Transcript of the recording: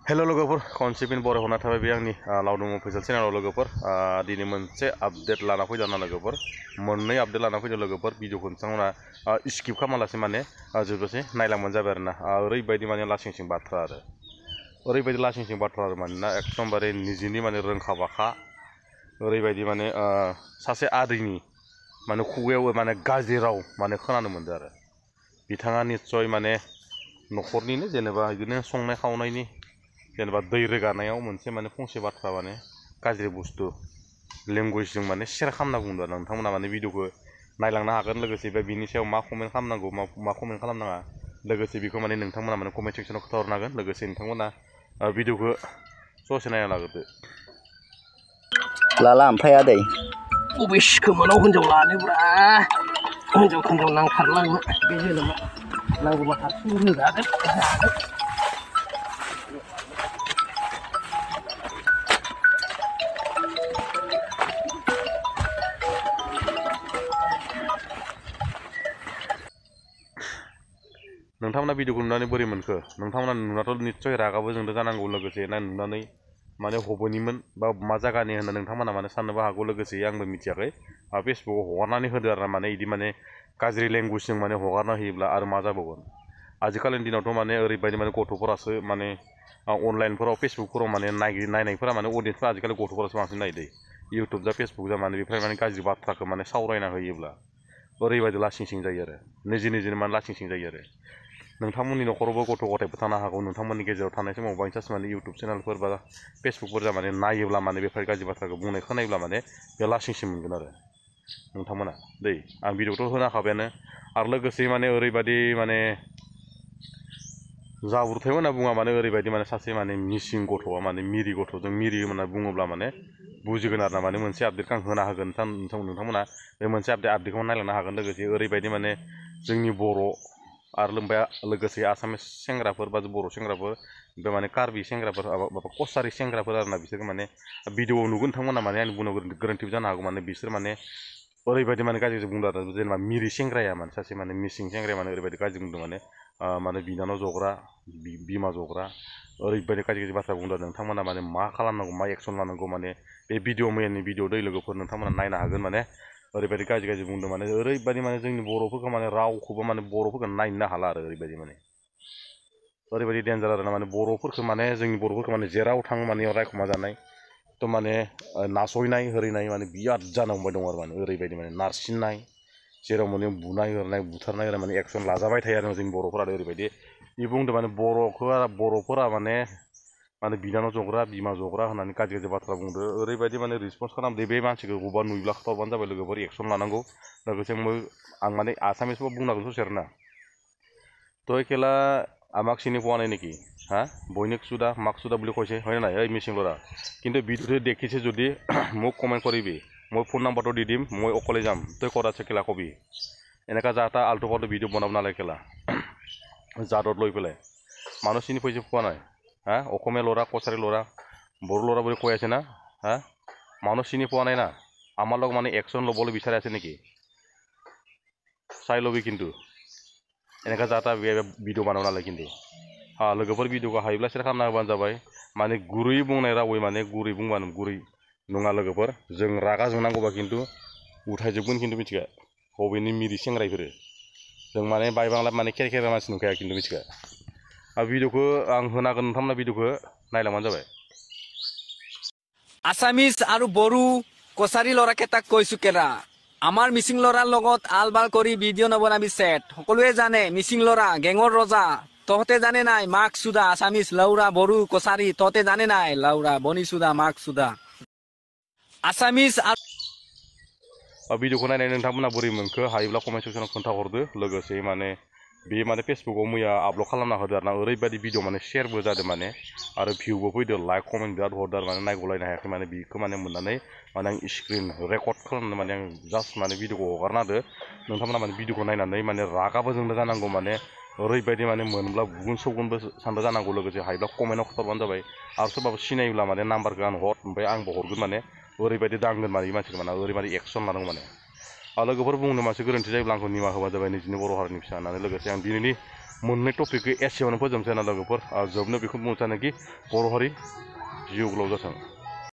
hello लोगोफोर खनसेफिन बर' होना थाबाय बे आंनि लावदुम फैसाल चेनेलाव लोगोफोर दिनै मोनसे आपडेट लाना फैदों ना लोगोफोर मोननै आपडेट लाना फैदों लोगोफोर भिडिअखौ नोंथांमोना स्किप खालामालासे माने जोबजासे नायलांबानो जाबाय आरोना ओरैबायदि माने लासिंसिं बाथ्रा आरो ओरैबायदि लासिंसिं बाथ्रा आरो मानोना एकदमबारे निजिनि माने रोंखा बाखा ओरैबायदि माने सासे आदैनि माने खुगायाव माने गाज्रि राव माने खोनानो मोनदों आरो बिथाङा निस्सय माने न'खरनिनो जेनेबा बिदिनो संनाय खावनायनि जेनेबा दै रोगानायाव मोनसे माने फंसे बाथ्रा माने गाज्रि बुस्थु लेंगुवेजजों माने शेयार खालामना बुंदों आरो नोंथांमोना माने भिडिअखौ नायलांनो हागोन लोगोसे बे बिनि सायाव मा कमेन्ट खालामनांगौ मा कमेन्ट खालामनाङा लोगोसे बेखौ माने नोंथांमोना माने कमेन्ट सेक्सनाव खोन्थाहरनो हागोन लोगोसे नोंथांमोना भिडिअखौ ससे नायना लाग्रोदो लाला ओमफ्राय आदै बबे सिखोमानाव हिनजाव लानोब्रा हिनजाव नांथारलांनो बे जोनोमा नांगौबा हारसिं रोगागोन नोंथांमोना भिडिअखौ नुनानै बोरै मोनखो नोंथांमोना नुनाथ' निस्सय रागाबो जोंदों जानांगौ लोगोसे ना नुनानै माने हबोनिमोन बा मा जायगानि होनना नोंथांमोना माने साननोबो हागौ लोगोसे आंबो मिथियाखै फेसबुकाव हगारनानै होदो आरो माने इदि माने गाज्रि लेंगुवेजजों माने हगारना होयोब्ला आरो मा जाबावगोन आजिखालिनि दिनावथ' माने ओरैबायदि माने गथ'फोरासो माने अनलाइनफोराव फेसबुकफोराव माने नायनायफोरा माने अडियेन्सफोरा आजिखालि गथ'फोरासो बांसिन नायो दै इउटुब जा फेसबुक जा माने बेफोर माने गाज्रि बाथ्राखौ माने सावरायना होयोब्ला ओरैबायदि लासिंसिं जायो आरो निजिनो माने लासिंसिं जायो आरो नोंथांमोननि न'खरावबो गथ' गथायफोर थानो हागौ नोंथांमोननि गेजेराव थानाय समाव बायसान्स माने इउटुब चेनेलफोर बा फेसबुकफोर जा माने नायोब्ला माने बेफोर गाज्रि बाथ्राखौ बुंनाय खोनायोब्ला माने बे लासिंसिं मोनगोन आरो नोंथांमोना दै आं भिडिअखौथ' होनो हाखाबायानो आरो लोगोसे माने ओरैबायदि माने जाब्रथाय होनना बुङा माने ओरैबायदि माने सासे माने मिसिं गथ'आ माने मिरि गथ'जों मिरि होनना बुङोब्ला माने बुजिगोन आरो ना माने मोनसे आपडेटखौ आं होना होगोन नोंथांमोना बे मोनसे आपडेटखौ नायलांनो हागोन लोगोसे ओरैबायदि माने जोंनि बर' आरो लोगोसे आसामिस सेंग्राफोर बा बर' सेंग्राफोर बे माने कार्बि सेंग्राफोर माबा कसारि सेंग्राफोर आरोना बिसोरखौ माने भिडिअआव नुगोन नोंथांमोना माने आंनि बुंनो गोरोन्थिबो जानो हागौ माने बिसोर माने ओरैबायदि माने गाज्रि बुंदों आरो जेनेबा मिरि सेंग्राया माने सासे माने मिसिं सेंग्राया माने ओरैबायदि गाज्रि बुंदों माने बिनानाव जग्रा बिमा जग्रा ओरैबायदि गाज्रि बाथ्रा बुंदों नोंथांमोना माने मा खालामनांगौ मा एक्सन लानांगौ माने बे भिडिअ मैयानि भिडिअ दै लोगोफोर नोंथांमोना नायनो हागोन माने ओरैबायदि गाज्रि बुंदों माने ओरैबायदि माने जोंनि बर'फोरखौ माने रावखौबो माने बर'फोरखौ नायनो हाला आरो ओरैबायदि माने ओरैबायदि डेन्जार आरो ना माने बर'फोरखौ माने जोंनि बर'फोरखौ माने जेराव थाङो माने रायखुमा जानाय थ' माने नासयनाय होरिनाय माने बिराद जानो हमबाय दं आरो माने ओरैबायदि माने नारसिननाय जेराव माने बुनाय होरनाय बुथारनाय माने एक्सन लाजाबाय थायो आरो जोंनि बर'फोरा ओरैबायदि बे बुंदों माने बर'फोरा माने बिनानाव जग्रा बिमा जग्रा होननानै गाज्रि बाथ्रा बुंदों ओरैबायदि माने रिसपन्स खालामदो बे मानसिखौ बबेबा नुयोब्ला खिथाहरबानो जाबाय लोगोफोर एक्सन लानांगौ लोगोसे आं माने आसामिसबो बुंनांगोन ससे आरोना तो खेला আমাক চিনি পোৱা নাই নেকি হা বৈনিক চুদা মাক চুদা বুলি কৈছে হয় নাই এই মিচিং ল'ৰা কিন্তু ভিডিঅ'টো দেখিছে যদি মোক কমেণ্ট কৰিবি মই ফোন নাম্বাৰটো দি দিম মই অকলে যাম তই ক'ত আছে খেলা কবি এনেকুৱা যা তা আল্টু ফাল্টু ভিডিঅ' বনাব নালাগে খেলা জাদত লৈ পেলাই মানুহ চিনি পোৱা নাই হা অসমীয়া ল'ৰা কছাৰী ল'ৰা বড়ো ল'ৰা বুলি কৈ আছে না হা মানুহ চিনি পোৱা নাই না আমাৰ লগ মানে একশ্যন ল'বলৈ বিচাৰি আছে নেকি চাই ল'বি কিন্তু এনেকা जाता भिडिअ बानाव नालाय खिन्थु लोगोफोर भिडिअखौ हायोब्ला शेयार खालामना होबानो जाबाय माने गुरै बुंनाय रावै माने गुरै बुंबानो गुरै नङा लोगोफोर जों रागा जोंनांगौबा खिन्थु उथायजोबगोन खिन्थु मिथिगा बबेनि मिरि सेंग्रा इफोरो जों माने बाय बांला माने खेर मानसि नंखाया खिन्थु मिथिगा भिडिअखौ आं होनागोन नोंथांमोना भिडिअखौ नायलांबानो जाबाय আসামিজ আৰু বড়ো কছাৰী ল'ৰাকেইটাক কৈছো কেৰা আমাৰ মিচিং ল'ৰাৰ লগত আল বাল কৰি ভিডিঅ' নবনাবি চেট সকলোৱে জানে মিচিং ল'ৰা গেঙৰ ৰজা তহঁতে জানে নাই মাক চুদা আসামিজ লাউৰা বড়ো কছাৰী তহঁতে জানে নাই লাউৰা বনি চুদা মাক চুদা আসামিজ भिडिअखौ नायनानै नोंथांमोना बोरै मोनखो हायोब्ला कमेन्ट सेक्सनाव खोन्थाहरदो लोगोसे माने बे माने फेसबुकाव मैया आपल'ड खालामना होदो आरोना ओरैबायदि भिडिअ माने शेयारबो जादों माने आरो भिउबो फैदो लाइक कमेन्ट बिराद हरदो आरो माने नायगलायनो हायाखै माने बेखौ माने मोननानै माने आं स्क्रिन रेकर्ड खालामनो माने आं जास्ट माने भिडिअखौ हगारना होदो नोंथांमोना माने भिडिअखौ नायनानै माने रागाबो जोंदो जानांगौ माने ओरैबायदि माने मोनब्ला बुगुन सौगुनबो सानदो जानांगौ लोगोसे हायोब्ला कमेन्टआव खोन्थाहरबानो जाबाय आरो सोरबाबो सिनायोब्ला माने नाम्बारखौ आं हर ओमफ्राय आंबो हरगोन माने ओरैबायदि दांगोन माने मानसिखौ माने ओरैबायदि एक्सन लानांगौ माने लोगोफोर बुंनो मानसि गोरोन्थि जायोब्ला आंखौ निमाहा होबानो जाबाय निजिनि बर' हारिनि फिसा होननानै लोगोसे आं दिनैनि मोननै टपिकखौ एसेयावनो फोजोबनोसै ना लोगोफोर जोबनो बेखौ बुंनो सानोखि बर' हारि जिउ गोलाव जाथों